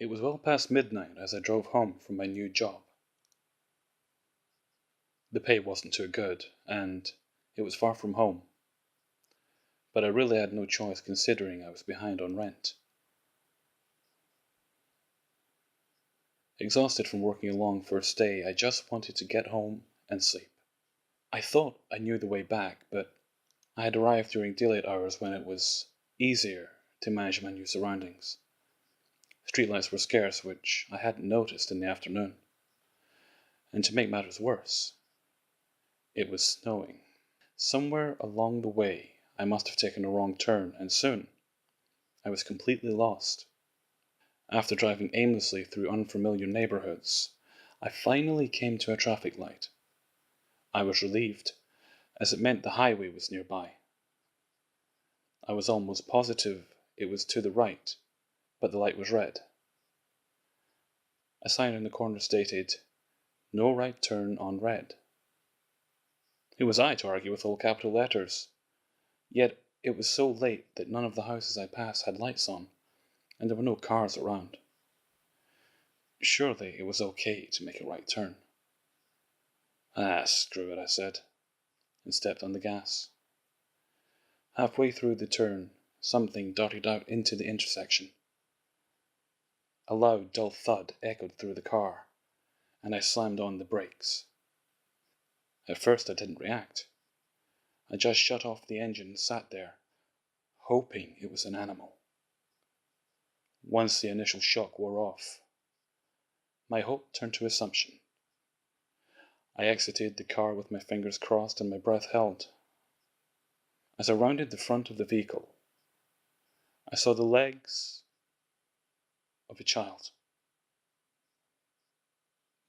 It was well past midnight as I drove home from my new job. The pay wasn't too good, and it was far from home. But I really had no choice considering I was behind on rent. Exhausted from working a long first day, I just wanted to get home and sleep. I thought I knew the way back, but I had arrived during daylight hours when it was easier to manage my new surroundings. Streetlights were scarce, which I hadn't noticed in the afternoon. And to make matters worse, it was snowing. Somewhere along the way, I must have taken a wrong turn, and soon I was completely lost. After driving aimlessly through unfamiliar neighborhoods, I finally came to a traffic light. I was relieved, as it meant the highway was nearby. I was almost positive it was to the right, but the light was red. A sign in the corner stated, "No right turn on red." Who was I to argue with all capital letters? Yet it was so late that none of the houses I passed had lights on, and there were no cars around. Surely it was okay to make a right turn. "Ah, screw it," I said, and stepped on the gas. Halfway through the turn, something darted out into the intersection. A loud, dull thud echoed through the car, and I slammed on the brakes. At first I didn't react. I just shut off the engine and sat there, hoping it was an animal. Once the initial shock wore off, my hope turned to assumption. I exited the car with my fingers crossed and my breath held. As I rounded the front of the vehicle, I saw the legs of a child.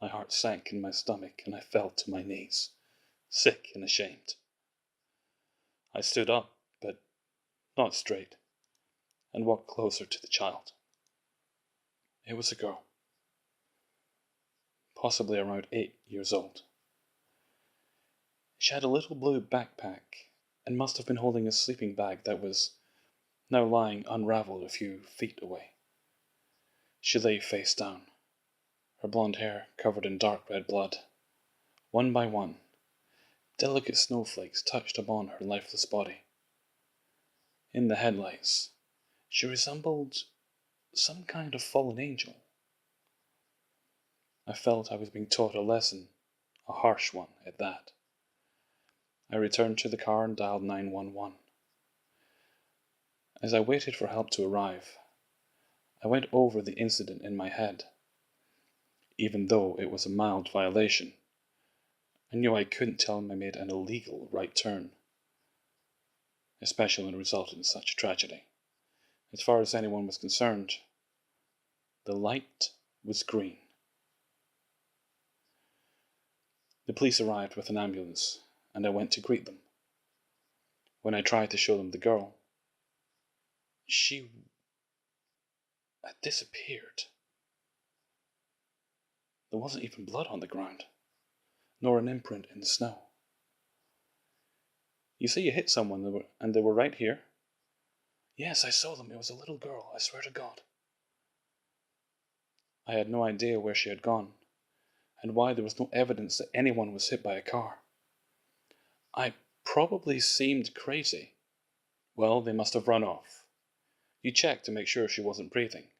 My heart sank in my stomach and I fell to my knees, sick and ashamed. I stood up, but not straight, and walked closer to the child. It was a girl, possibly around 8 years old. She had a little blue backpack and must have been holding a sleeping bag that was now lying unraveled a few feet away. She lay face down, her blonde hair covered in dark red blood. One by one, delicate snowflakes touched upon her lifeless body. In the headlights, she resembled some kind of fallen angel. I felt I was being taught a lesson, a harsh one at that. I returned to the car and dialed 911. As I waited for help to arrive, I went over the incident in my head. Even though it was a mild violation, I knew I couldn't tell him I made an illegal right turn, especially when it resulted in such a tragedy. As far as anyone was concerned, the light was green. The police arrived with an ambulance, and I went to greet them. When I tried to show them the girl, she had disappeared. There wasn't even blood on the ground, nor an imprint in the snow. "You say you hit someone and they were right here?" "Yes, I saw them. It was a little girl, I swear to God." I had no idea where she had gone, and why there was no evidence that anyone was hit by a car. I probably seemed crazy. "Well, they must have run off. You checked to make sure she wasn't breathing?"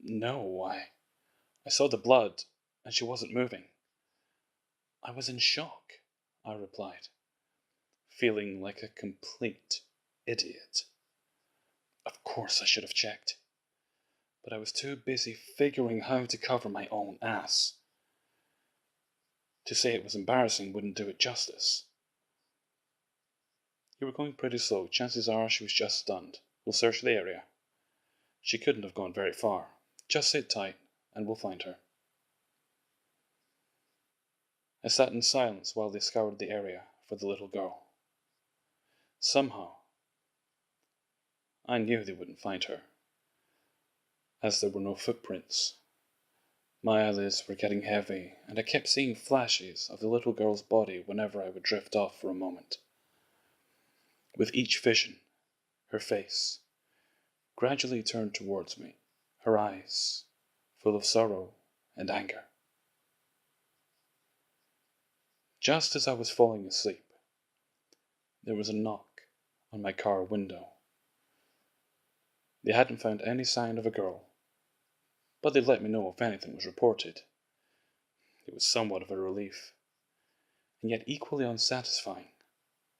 No, I saw the blood, and she wasn't moving." "I was in shock," I replied, feeling like a complete idiot. Of course I should have checked, but I was too busy figuring how to cover my own ass. To say it was embarrassing wouldn't do it justice. "You were going pretty slow. Chances are she was just stunned. We'll search the area. She couldn't have gone very far. Just sit tight, and we'll find her." I sat in silence while they scoured the area for the little girl. Somehow, I knew they wouldn't find her, as there were no footprints. My eyelids were getting heavy, and I kept seeing flashes of the little girl's body whenever I would drift off for a moment. With each vision, her face gradually turned towards me, her eyes full of sorrow and anger. Just as I was falling asleep, there was a knock on my car window. They hadn't found any sign of a girl, but they'd let me know if anything was reported. It was somewhat of a relief, and yet equally unsatisfying.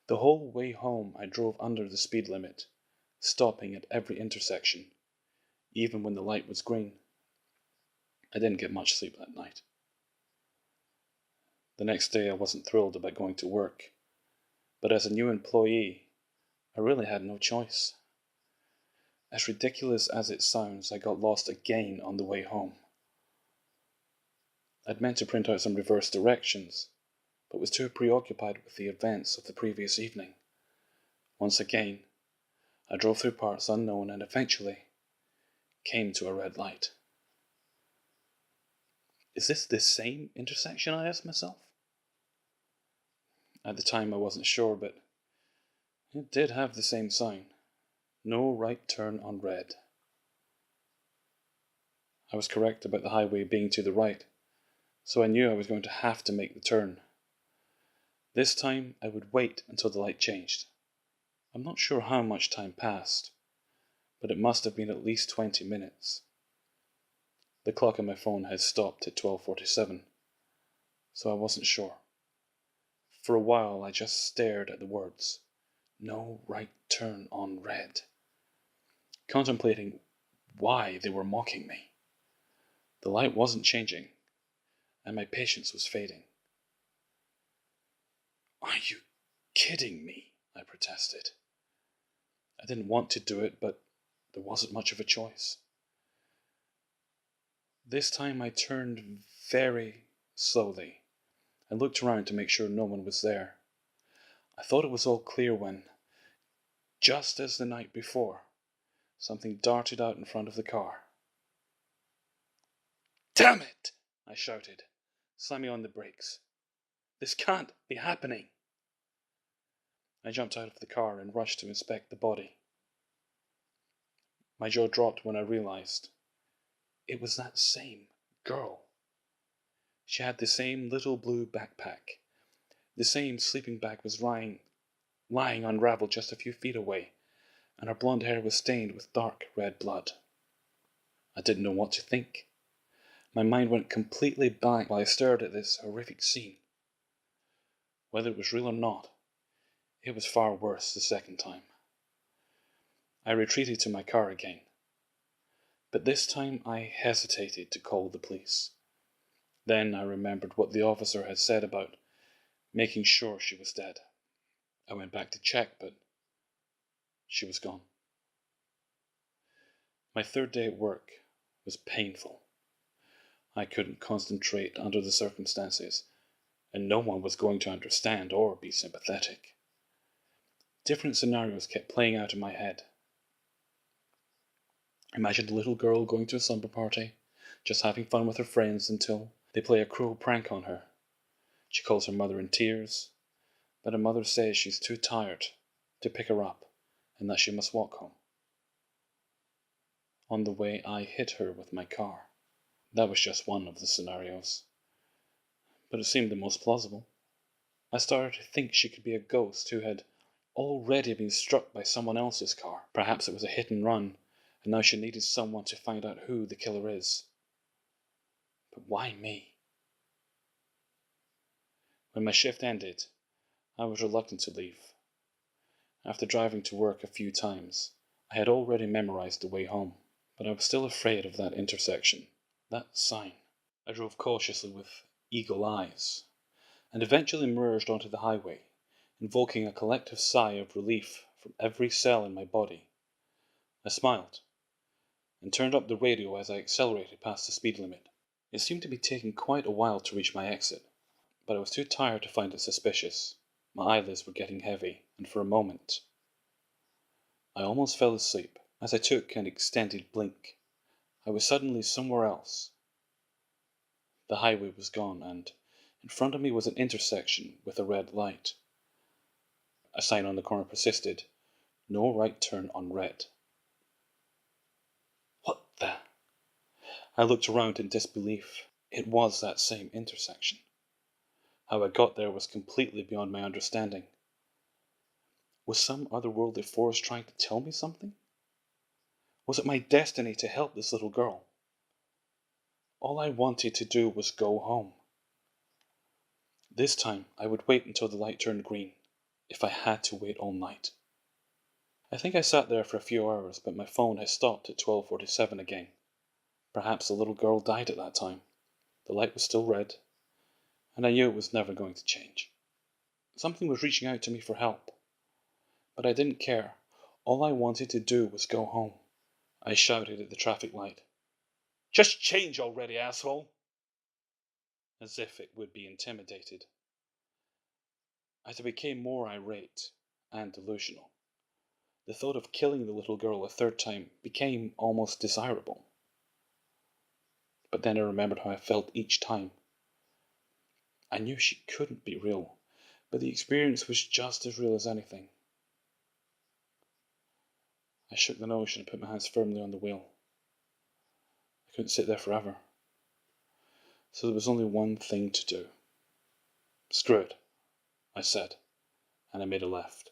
The whole way home I drove under the speed limit, stopping at every intersection, even when the light was green. I didn't get much sleep that night. The next day I wasn't thrilled about going to work, but as a new employee, I really had no choice. As ridiculous as it sounds, I got lost again on the way home. I'd meant to print out some reverse directions, but was too preoccupied with the events of the previous evening. Once again, I drove through parts unknown and eventually came to a red light. Is this the same intersection? I asked myself. At the time I wasn't sure, but it did have the same sign. No right turn on red. I was correct about the highway being to the right, so I knew I was going to have to make the turn. This time I would wait until the light changed. I'm not sure how much time passed, but it must have been at least 20 minutes. The clock on my phone had stopped at 12:47, so I wasn't sure. For a while I just stared at the words, "No right turn on red," contemplating why they were mocking me. The light wasn't changing, and my patience was fading. "Are you kidding me?" I protested. I didn't want to do it, but there wasn't much of a choice. This time I turned very slowly and looked around to make sure no one was there. I thought it was all clear when, just as the night before, something darted out in front of the car. "Damn it!" I shouted, slamming on the brakes. "This can't be happening." I jumped out of the car and rushed to inspect the body. My jaw dropped when I realized it was that same girl. She had the same little blue backpack. The same sleeping bag was lying unraveled just a few feet away, and her blonde hair was stained with dark red blood. I didn't know what to think. My mind went completely blank while I stared at this horrific scene. Whether it was real or not, it was far worse the second time. I retreated to my car again, but this time I hesitated to call the police. Then I remembered what the officer had said about making sure she was dead. I went back to check, but she was gone. My third day at work was painful. I couldn't concentrate under the circumstances, and no one was going to understand or be sympathetic. Different scenarios kept playing out in my head. Imagine a little girl going to a slumber party, just having fun with her friends until they play a cruel prank on her. She calls her mother in tears, but her mother says she's too tired to pick her up and that she must walk home. On the way, I hit her with my car. That was just one of the scenarios, but it seemed the most plausible. I started to think she could be a ghost who had already been struck by someone else's car. Perhaps it was a hit and run, and now she needed someone to find out who the killer is. But why me? When my shift ended, I was reluctant to leave. After driving to work a few times, I had already memorized the way home, but I was still afraid of that intersection, that sign. I drove cautiously with eagle eyes, and eventually emerged onto the highway, invoking a collective sigh of relief from every cell in my body. I smiled, and turned up the radio as I accelerated past the speed limit. It seemed to be taking quite a while to reach my exit, but I was too tired to find it suspicious. My eyelids were getting heavy, and for a moment, I almost fell asleep. As I took an extended blink, I was suddenly somewhere else. The highway was gone, and in front of me was an intersection with a red light. A sign on the corner persisted, "No right turn on red." What the? I looked around in disbelief. It was that same intersection. How I got there was completely beyond my understanding. Was some otherworldly force trying to tell me something? Was it my destiny to help this little girl? All I wanted to do was go home. This time, I would wait until the light turned green, if I had to wait all night. I think I sat there for a few hours, but my phone had stopped at 12:47 again. Perhaps the little girl died at that time. The light was still red, and I knew it was never going to change. Something was reaching out to me for help. But I didn't care. All I wanted to do was go home. I shouted at the traffic light. "Just change already, asshole!" As if it would be intimidated. As I became more irate and delusional, the thought of killing the little girl a third time became almost desirable. But then I remembered how I felt each time. I knew she couldn't be real, but the experience was just as real as anything. I shook the notion and put my hands firmly on the wheel. I couldn't sit there forever. So there was only one thing to do. "Screw it," I said, and I made a left.